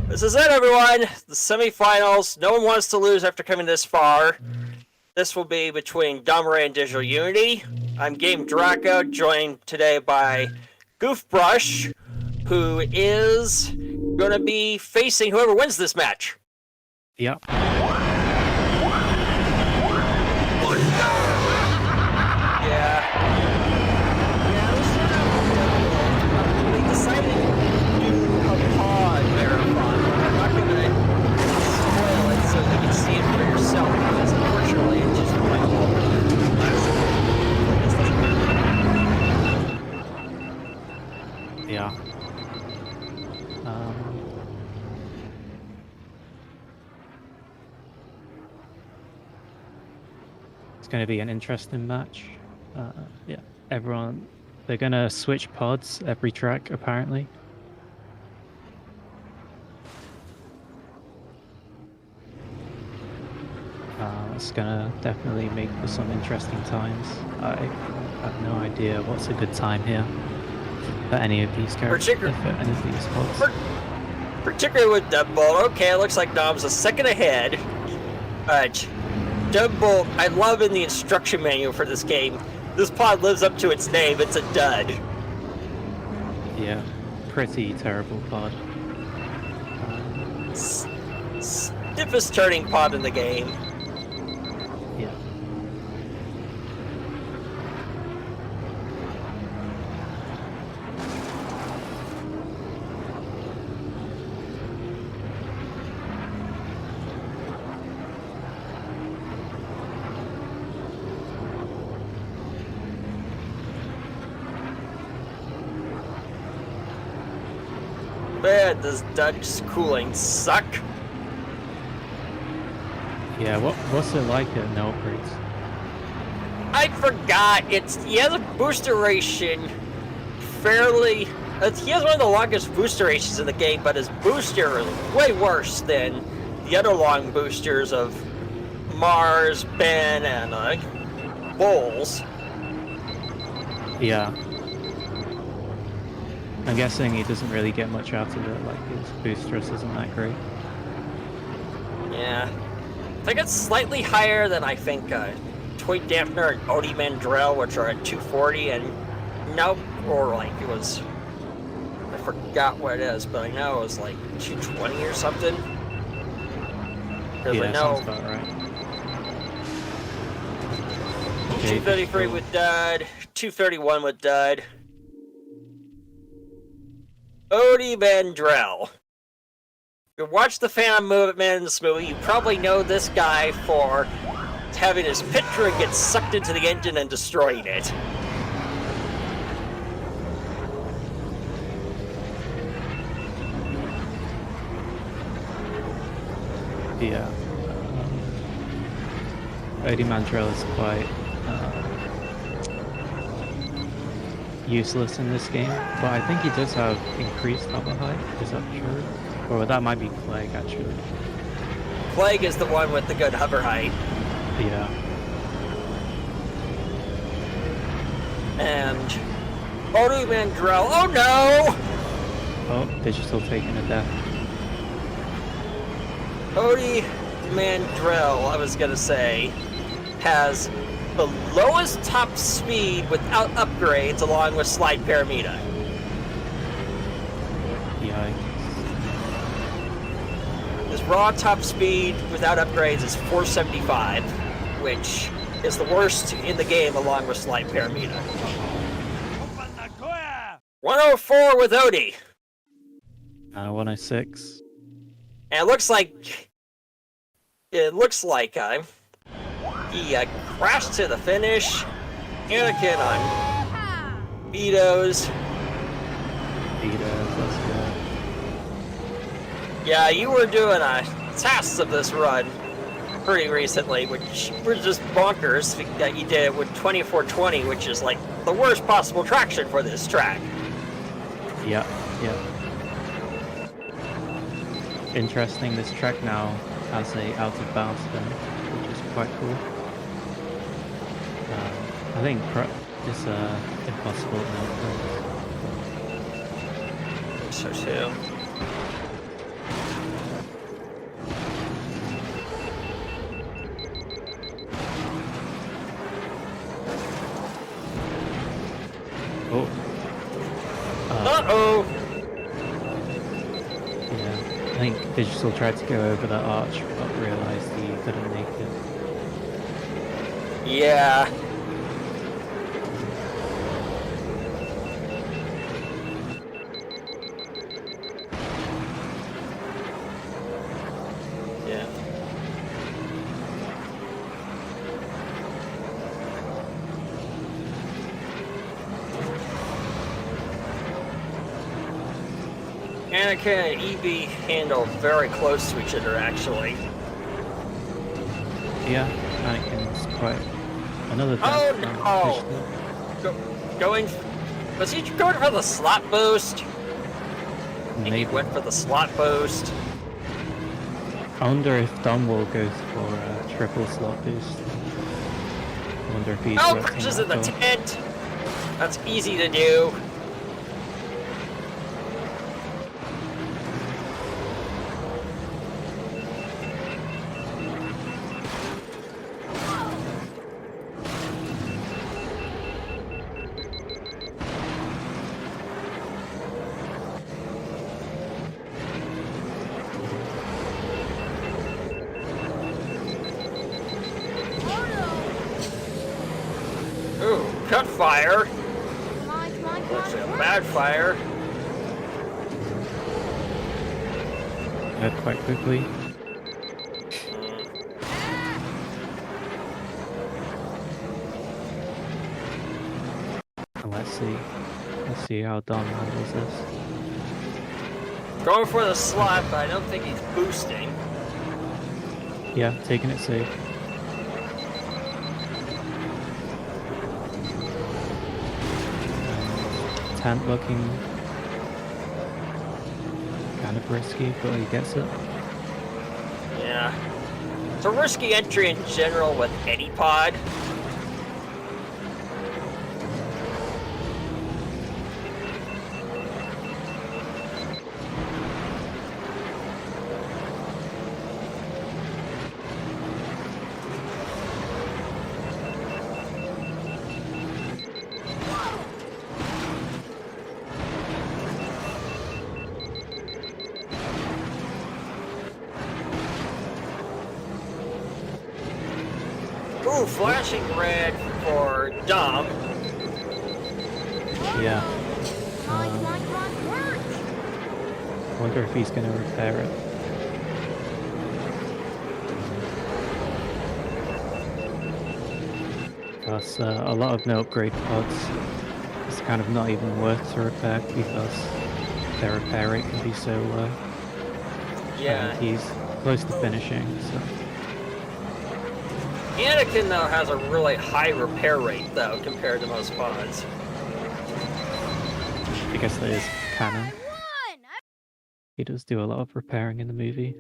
This is it, everyone. The semifinals. No one wants to lose after coming this far. This will be between Domirae and DigitalUnity. I'm Game Draco, joined today by Goofbrush, who is going to be facing whoever wins this match. Yep. Yeah. It's going to be an interesting match. Yeah, everyone, they're going to switch pods every track, apparently. It's going to definitely make for some interesting times. I have no idea what's a good time here for any of these characters, for any of these pods. Particularly with Deadbolt. Okay, it looks like Dom's a second ahead. But Deadbolt, I love in the instruction manual for this game. This pod lives up to its name. It's a dud. Yeah, pretty terrible pod. Stiffest turning pod in the game. Yeah. Man, does Dutch cooling suck? Yeah, what's it like at no upgrades? I forgot. He has a booster ration fairly. He has one of the longest booster rations in the game, but his booster is way worse than the other long boosters of Mars, Ben, and Bulls. Yeah. I'm guessing he doesn't really get much out of it, like his boostress isn't that great. Yeah. I think it's slightly higher than I think Toy Dampener and Odie Mandrell, which are at 240, and no, or like it was, I forgot what it is, but I know it was like 220 or something. Because yeah, I know. sounds about right. 233 with Dud, 231 with Dud. Odie Mandrell. If you watch the Phantom Movement in this movie, you probably know this guy for having his picture get sucked into the engine and destroying it. Yeah. Odie Mandrell is quite useless in this game, but I think he does have increased hover height. Is that true? Or that might be Plague, actually. Plague is the one with the good hover height. Yeah. And Odie Mandrell. Oh no! Oh, Digital taking a death. Odie Mandrell, I was gonna say, has the lowest top speed without upgrades along with Slide Paramita. Yikes. His raw top speed without upgrades is 475, which is the worst in the game along with Slide Paramita. 104 with Odie. 106. And it looks like he crashed to the finish. Anakin on Beedos. Beedo, let's go. Yeah, you were doing tasks of this run pretty recently, which were just bonkers that you did it with 2420, which is like the worst possible traction for this track. Yeah. Interesting, this track now has a out of bounds spin, which is quite cool. I think it's impossible now. So too. Oh. Yeah, I think Digital tried to go over that arch, but realized he couldn't make it. Yeah. Yeah. Anakin and EB handle very close to each other, actually. Yeah, Anakin's quite another Oh death no! Going. Was he going for the slot boost? Maybe. He went for the slot boost. I wonder if Dom will go for a triple slot boost. I wonder if he's Oh, crashes in the tent! That's easy to do. Ooh, cut fire. Looks like a bad fire. Head quite quickly. And let's see how Dom handles this. Going for the slot, but I don't think he's boosting. Yeah, taking it safe. Tent looking kind of risky, but he gets it. Yeah. It's a risky entry in general with any pod. Ooh, flashing red for Dom. Yeah. Wonder if he's going to repair it. Because a lot of no upgrade pods, it's kind of not even worth to repair because their repair rate can be so low. Yeah. And he's close to finishing, so. Anakin, though, has a really high repair rate, though, compared to most pods. I guess that is canon. He does do a lot of repairing in the movie.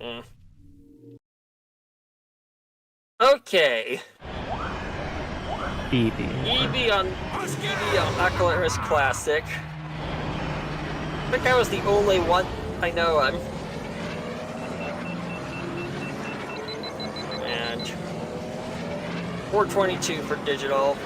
Mm. Okay. EB on Aquilaris Classic. I think I was the only one I know of. And 422 for digital.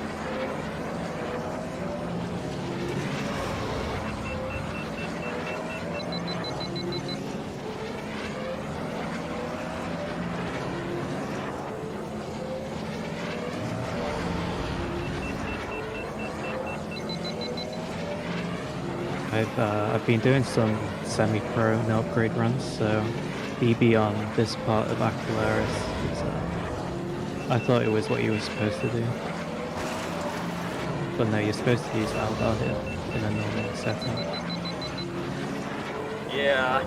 I've been doing some semi-pro no upgrade runs, so BB on this part of Aquilaris is, I thought it was what you were supposed to do. But no, you're supposed to use Aldar here in a normal setting. Yeah.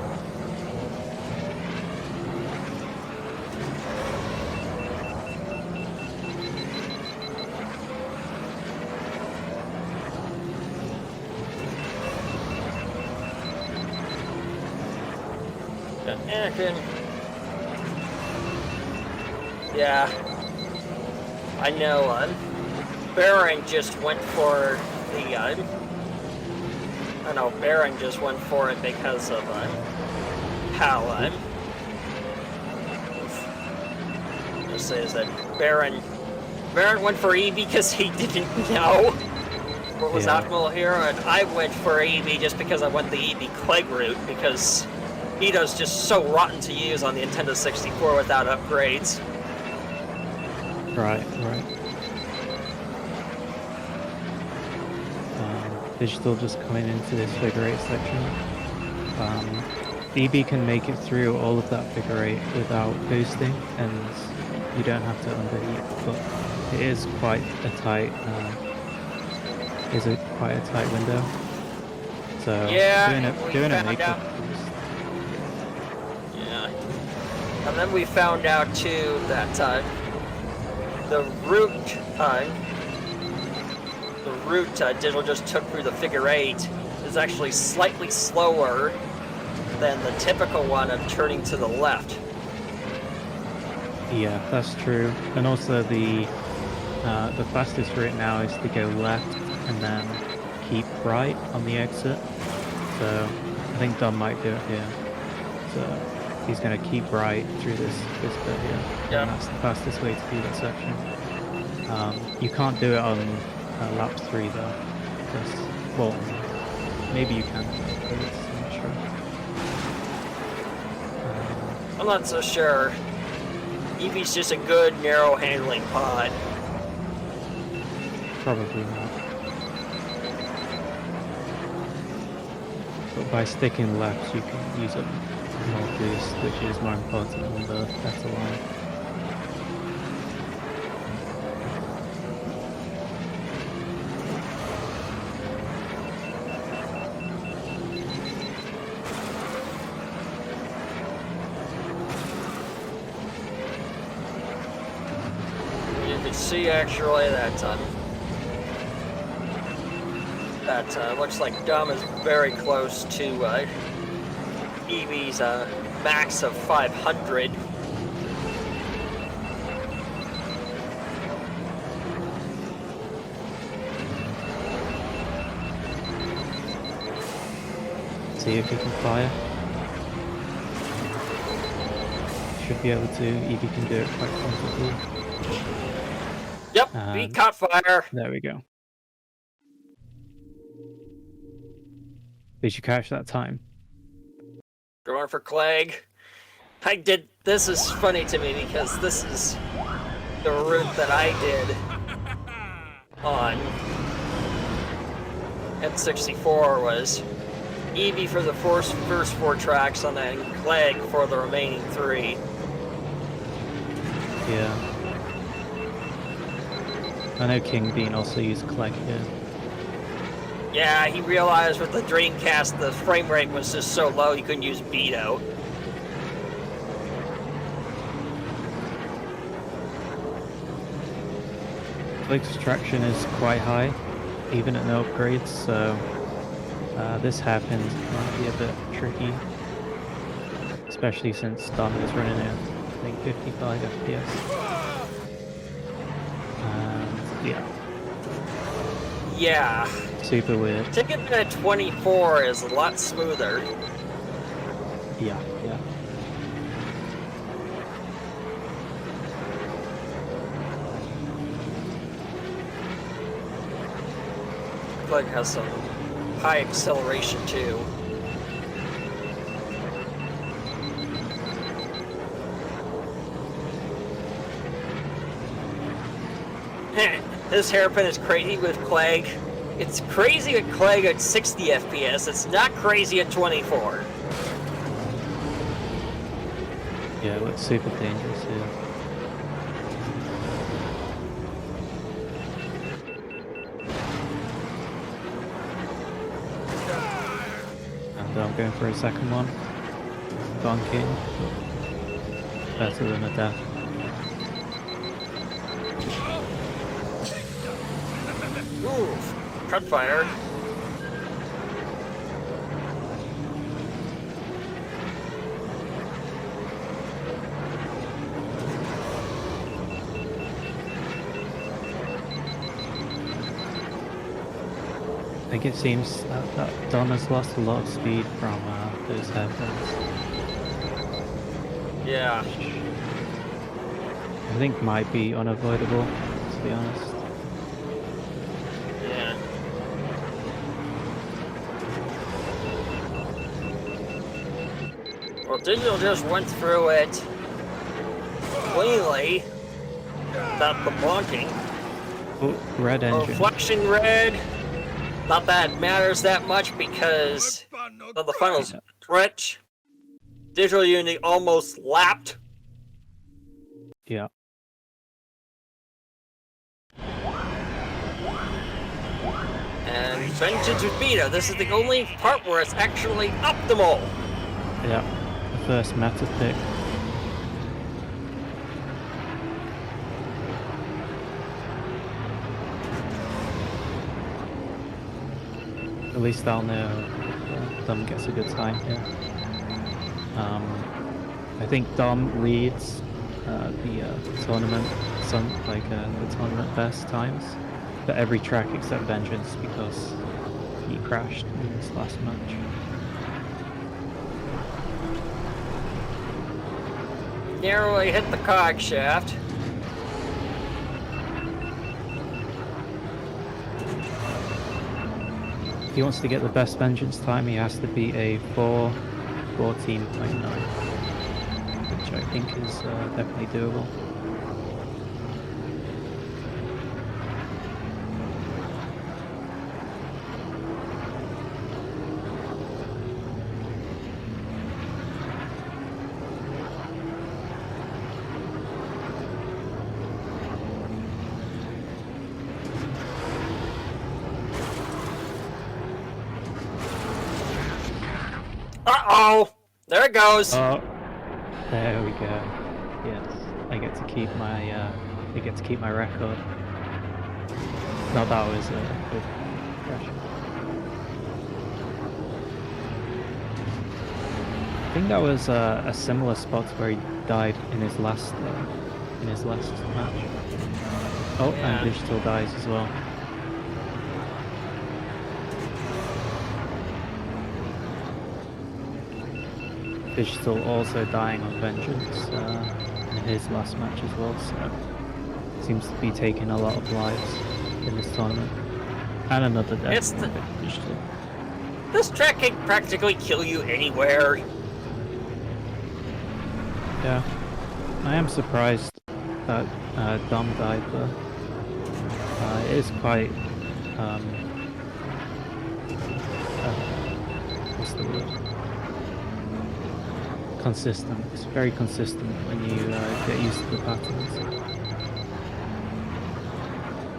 Anakin. Yeah. I know, Baron just went for the, I know, Baron just went for it because of, how, just say is that Baron went for E because he didn't know what was optimal here, and I went for EV just because I went the EV Clegg route, because Beedo's just so rotten to use on the Nintendo 64 without upgrades. Right. Digital just coming into this figure 8 section. EV can make it through all of that figure 8 without boosting, and you don't have to underheat, but it is quite a tight window. So yeah, doing a make out. Yeah, and then we found out too that the route Digital just took through the figure 8 is actually slightly slower than the typical one of turning to the left. Yeah, that's true. And also the fastest route now is to go left and then keep right on the exit. So I think Dom might do it here. So he's going to keep right through this bit here. Yeah. And that's the fastest way to do that section. You can't do it on lap 3 though. Well, maybe you can, but I'm not sure. I'm not so sure. Eevee's just a good narrow handling pod. Probably not. But by sticking left, you can use up more boost, which is more important than the better line. See actually that looks like Dom is very close to Eevee's max of 500. See if he can fire. Should be able to. Eevee can do it quite comfortably. Yep, he caught fire. There we go. Did you catch that time? Going for Clegg. This is funny to me because this is the route that I did on N64 was Eevee for the first 4 tracks and then Clegg for the remaining 3. Yeah. I know King Bean also used Clegg here. Yeah, he realized with the Dreamcast the frame rate was just so low he couldn't use Beedo. Clegg's traction is quite high, even at no upgrades, so this happens might be a bit tricky. Especially since Dom is running at, I think, 55 FPS. Yeah. Super weird. Taking it at 24 is a lot smoother. Yeah. Clegg has some high acceleration too. This hairpin is crazy with Clegg. It's crazy with Clegg at 60 FPS. It's not crazy at 24. Yeah, it looks super dangerous here. And I'm going for a second one. Bonking. Better than a death. Oof. Cut fire. I think it seems that Don has lost a lot of speed from those hairpins. Yeah. I think might be unavoidable, to be honest. Yeah. Well, Digital just went through it cleanly, without the blocking. Oh, red engine. Reflection red. Not that it matters that much because of the final stretch. DigitalUnity almost lapped. Yeah. And Vengeance with Beedo. This is the only part where it's actually optimal. Yeah. The first meta pick. At least I'll know Dom gets a good time here. I think Dom leads the tournament, the tournament best times for every track except Vengeance because he crashed in this last match. Narrowly hit the cog shaft. If he wants to get the best Vengeance time, he has to beat a 4:14.9, which I think is definitely doable. Uh-oh! There it goes! Oh, there we go. Yes, I get to keep my record. No, that was a good crash. I think that was a similar spot where he died in his last match. Oh, Yeah. and Digital dies as well. Digital also dying on Vengeance in his last match as well, so seems to be taking a lot of lives in this tournament. And another death It's the- from Digital. This track can practically kill you anywhere. Yeah, I am surprised that Dom died though. It is quite what's the word? Consistent. It's very consistent when you get used to the patterns.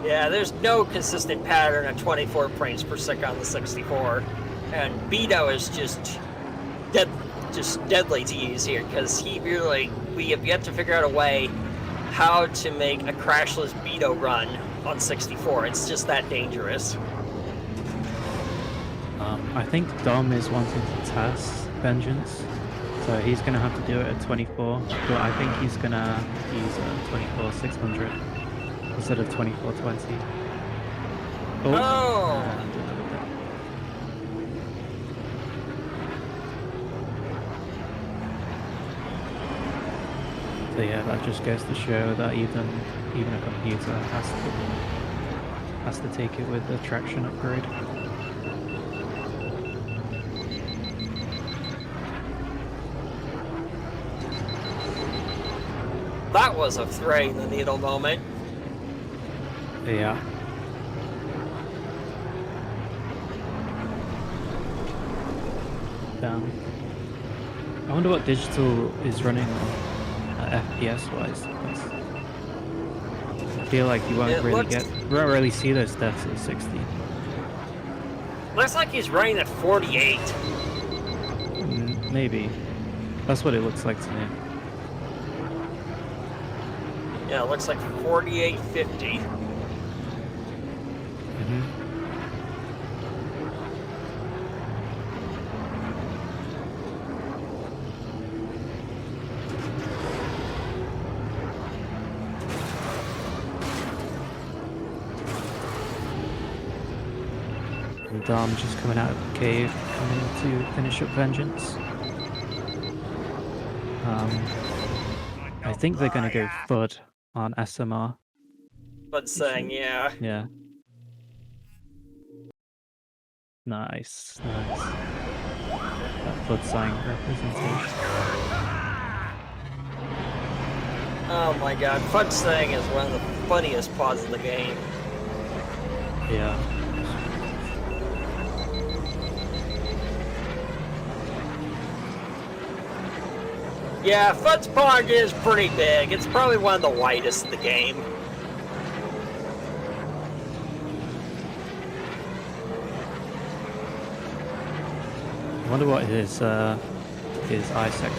Yeah, there's no consistent pattern at 24 frames per second on the 64. And Beedo is just deadly to use here, because we have yet to figure out a way how to make a crashless Beedo run on 64. It's just that dangerous. I think Dom is wanting to test Vengeance, so he's going to have to do it at 24, but I think he's going to use 24-600 instead of 24-20. Oh! And another death. So yeah, that just goes to show that even a computer has to take it with the traction upgrade. That was a thread in the needle moment. Yeah. Damn. I wonder what Digital is running on FPS wise. I feel like you won't really see those deaths at 60. Looks like he's running at 48. Maybe. That's what it looks like to me. Yeah, it looks like 48.50. And Dom just coming out of the cave, coming to finish up Vengeance. I think they're going to go FUD on SMR. But saying, yeah. Yeah. Nice. That FUD sign representation. Oh my god, Fudge Thing is one of the funniest pods in the game. Yeah. Yeah, Fudge Pond is pretty big. It's probably one of the widest in the game. I wonder what his eye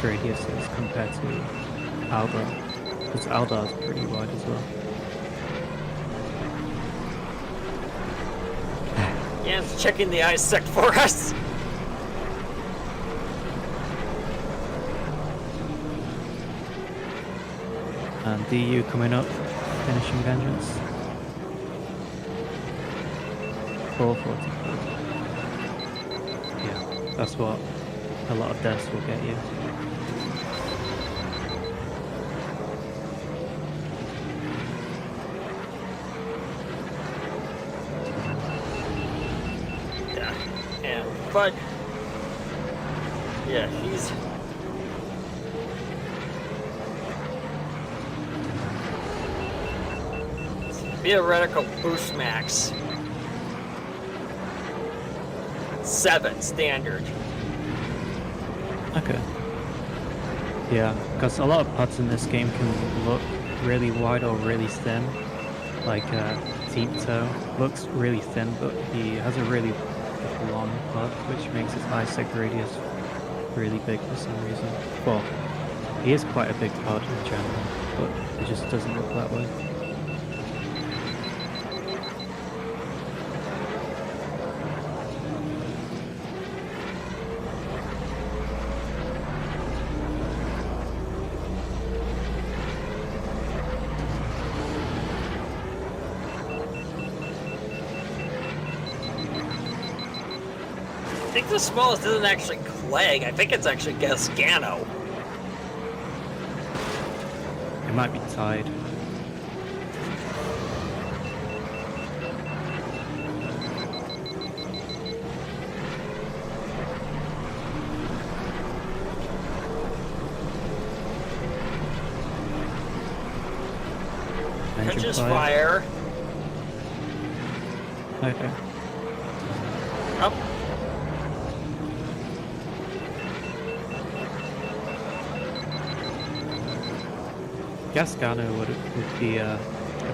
radius is compared to Aldar, because Aldar's pretty wide as well. Yeah, it's checking the Isaac for us. And DU coming up, finishing Vengeance. 444. Yeah, that's what a lot of deaths will get you. Yeah, and but yeah, he's theoretical boost max 7 standard. Okay. Yeah, because a lot of pods in this game can look really wide or really thin. Like Tito looks really thin, but he has a really long pod, which makes his eyesight radius really big for some reason. Well, he is quite a big pod in general, but it just doesn't look that way. I think the smallest isn't actually Clegg. I think it's actually Gasgano. It might be tied. Catches fire. Okay. Up. Gasgano would be a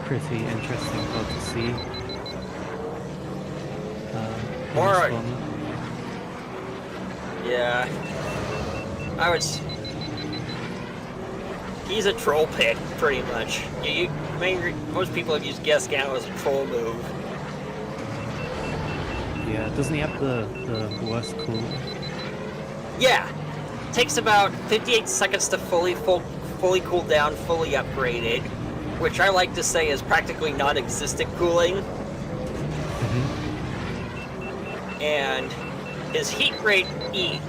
pretty interesting pod to see. Or yeah, I would. He's a troll pick, pretty much. Most people have used Gasgano as a troll move. Yeah, doesn't he have the worst cool? Yeah, takes about 58 seconds to fully cool down, fully upgraded, which I like to say is practically non-existent cooling. And his heat rate E,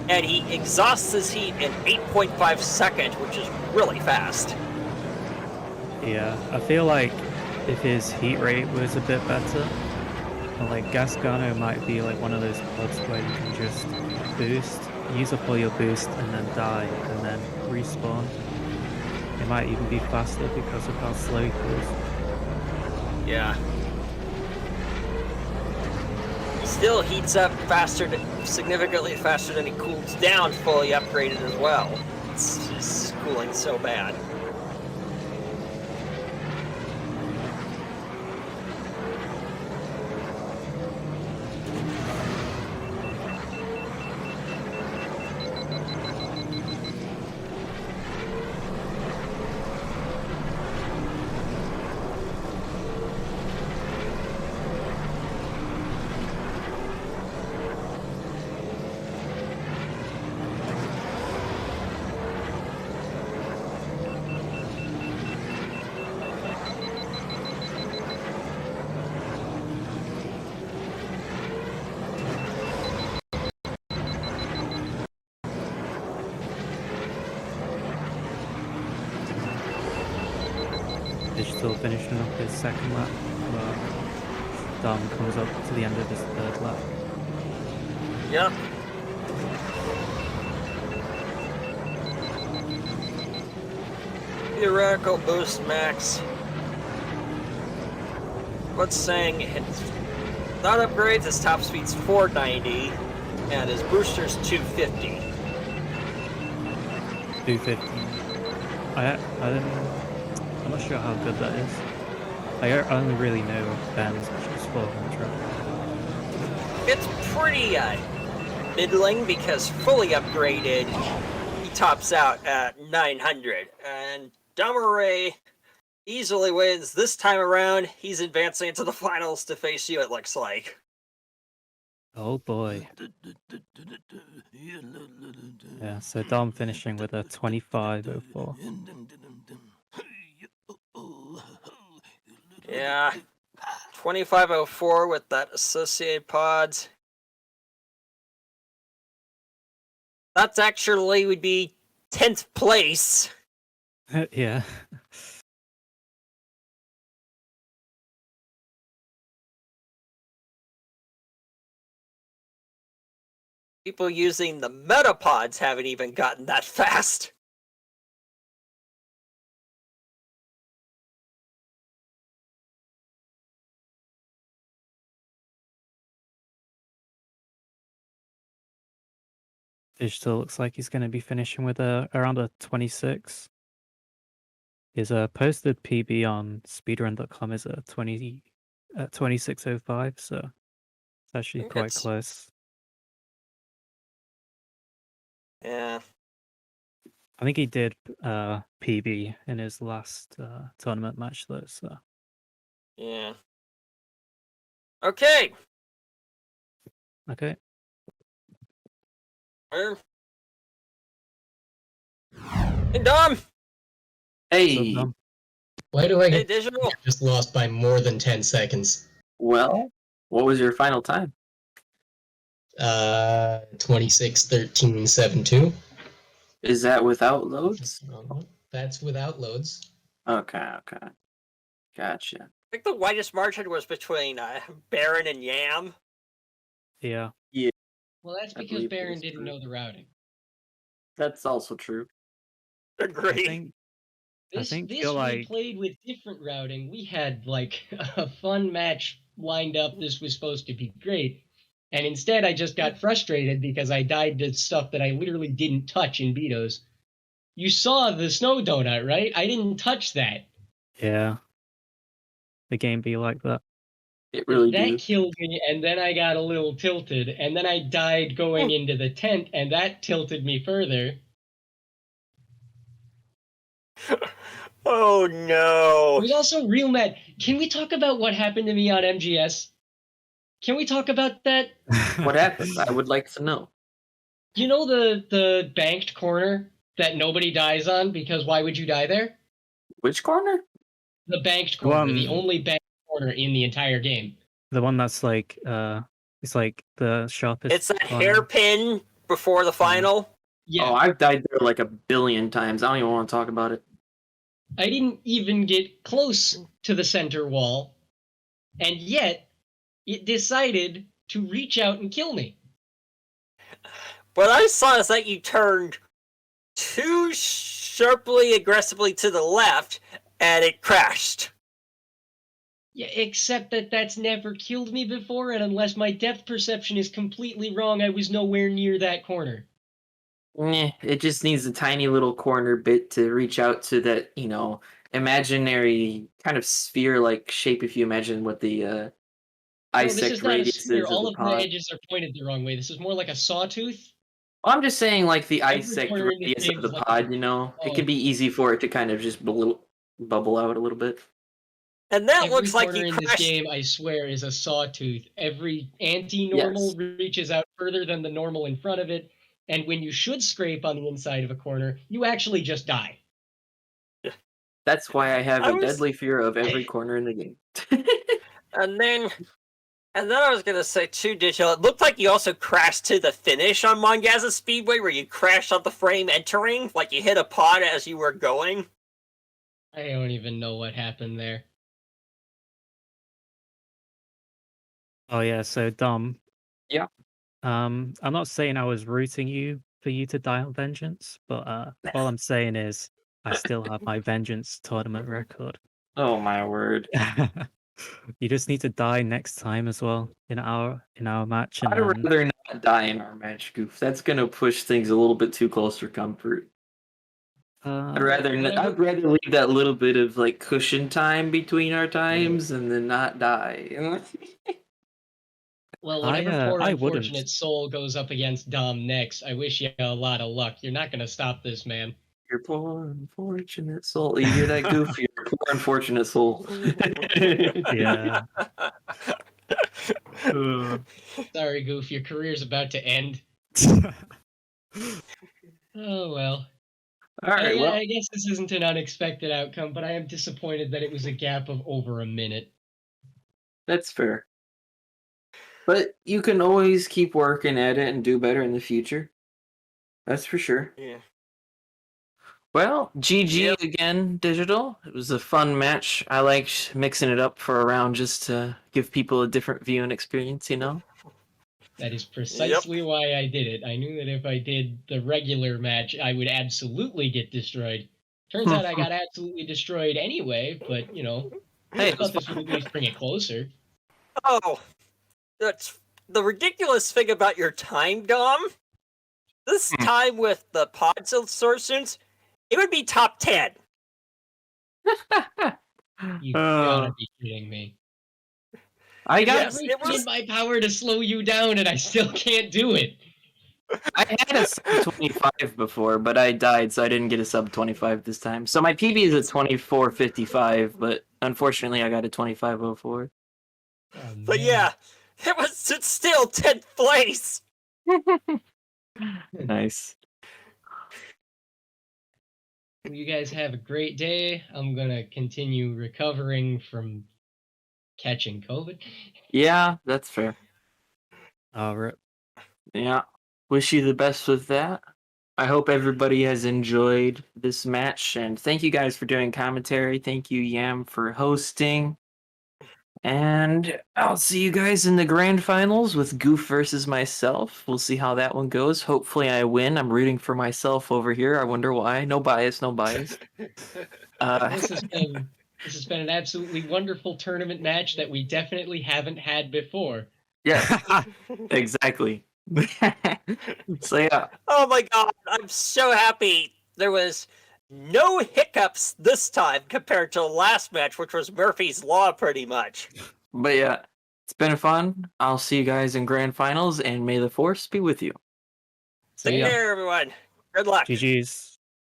and he exhausts his heat in 8.5 seconds, which is really fast. Yeah, I feel like if his heat rate was a bit better, like Gasgano might be like one of those pods where you can just boost, use up all your boost and then die and then respawn. It might even be faster because of how slow he cools. Yeah. He still heats up faster, significantly faster than he cools down fully upgraded as well. It's just cooling so bad. Digital finishing up his second lap, but Dom comes up to the end of his third lap. Yep. Theoretical boost max. What's saying it's not upgrades, his top speed's 490, and his booster's 250. 250. I'm not sure how good that is. I only really know Ben's, which is 400. It's pretty middling because fully upgraded, he tops out at 900. And Domirae easily wins this time around. He's advancing into the finals to face you, it looks like. Oh boy. Yeah, so Dom finishing with a 25.04. Yeah, 2504 with that associated pods. That's actually would be 10th place. Yeah. People using the metapods haven't even gotten that fast. Digital looks like he's going to be finishing with around a 26. His posted PB on speedrun.com is a 26.05, so it's actually quite close. Yeah. I think he did PB in his last tournament match though, so. Yeah. Okay. Okay. Hey, Dom. Hey. Dom? Why do I Hey, get Digital. just lost by more than 10 seconds? Well, what was your final time? 26:13.72. Is that without loads? That's without loads. Okay. Gotcha. I think the widest margin was between Baron and Yam. Yeah. Well, that's I because believe Baron that's didn't true. know the routing. That's also true. Agree. This think we you're like- played with different routing. We had like a fun match lined up. This was supposed to be great. And instead I just got frustrated because I died to stuff that I literally didn't touch in Beedos. You saw the snow donut, right? I didn't touch that. Yeah. The game be like that. It really that do. killed me, and then I got a little tilted, and then I died going into the tent, and that tilted me further. Oh I no. was also real mad. Can we talk about what happened to me on MGS? Can we talk about that? What happened? I would like to know. You know the banked corner that nobody dies on because why would you die there? Which corner? The banked corner, the only banked corner in the entire game. The one that's like it's like the sharpest. It's that corner. hairpin before the final. Yeah, Oh, I've died there like a billion times. I don't even want to talk about it. I didn't even get close to the center wall, and yet it decided to reach out and kill me. What I saw is that you turned too sharply, aggressively to the left, and it crashed. Yeah, except that that's never killed me before, and unless my depth perception is completely wrong, I was nowhere near that corner. It just needs a tiny little corner bit to reach out to that, imaginary kind of sphere-like shape. If you imagine what the No, isect this is not a radius sphere. is of All the of the pod. edges are pointed the wrong way. This is more like a sawtooth. I'm just saying, like the Every isect corner in this radius game of the is like pod. It oh. could be easy for it to kind of just bubble out a little bit. And that Every looks like corner you in this crashed. game, I swear, is a sawtooth. Every anti-normal reaches out further than the normal in front of it, and when you should scrape on the inside of a corner, you actually just die. That's why I have I a was- deadly fear of every corner in the game. And then I was gonna say too, Digital. It looked like you also crashed to the finish on Mon Gazza Speedway, where you crashed on the frame entering, like you hit a pod as you were going. I don't even know what happened there. Oh yeah, so Dom. Yeah. I'm not saying I was rooting for you to die on vengeance, but all I'm saying is I still have my Vengeance tournament record. Oh my word! You just need to die next time as well in our match, and I'd then rather not die in our match, Goof. That's gonna push things a little bit too close for comfort. I'd rather I'd rather leave that little bit of like cushion time between our times and then not die. Well, whatever poor I wouldn't. unfortunate soul goes up against Dom next, I wish you a lot of luck. You're not going to stop this, man. Your poor unfortunate soul. You hear that, Goof? Your poor unfortunate soul. Yeah. Sorry, Goof, your career's about to end. Oh, well. All right. Yeah, Well, I guess this isn't an unexpected outcome, but I am disappointed that it was a gap of over a minute. that's fair. But you can always keep working at it and do better in the future. That's for sure. Yeah. Well, GG Yep. again, Digital. It was a fun match. I liked mixing it up for a round just to give people a different viewing experience, you know? That is precisely why I did it. I knew that if I did the regular match, I would absolutely get destroyed. Turns out I got absolutely destroyed anyway, but, you know, Hey, I it was thought this would at least bring it closer. Oh, that's the ridiculous thing about your time, Dom. This time with the pod sources, it would be top 10. You gotta be kidding me. I got Yes, it Everything was. in my power to slow you down, and I still can't do it. I had a sub 25 before, but I died, so I didn't get a sub 25 this time. So my PB is a 24.55, but unfortunately I got a 25.04. Oh, But man. yeah, it's still 10th place. Nice. Well, you guys have a great day. I'm gonna continue recovering from catching COVID. Yeah, that's fair. Rip. Yeah. Wish you the best with that. I hope everybody has enjoyed this match, and thank you guys for doing commentary. Thank you, Yam, for hosting. And I'll see you guys in the grand finals with Goof versus myself. We'll see how that one goes. Hopefully I win. I'm rooting for myself over here. I wonder why. No bias, no bias. This has been an absolutely wonderful tournament match that we definitely haven't had before. Yeah, exactly. So yeah. Oh my god, I'm so happy there was no hiccups this time compared to the last match, which was Murphy's Law pretty much. But yeah, it's been fun. I'll see you guys in grand finals, and may the force be with you. Take ya. care, everyone. Good luck. GG's.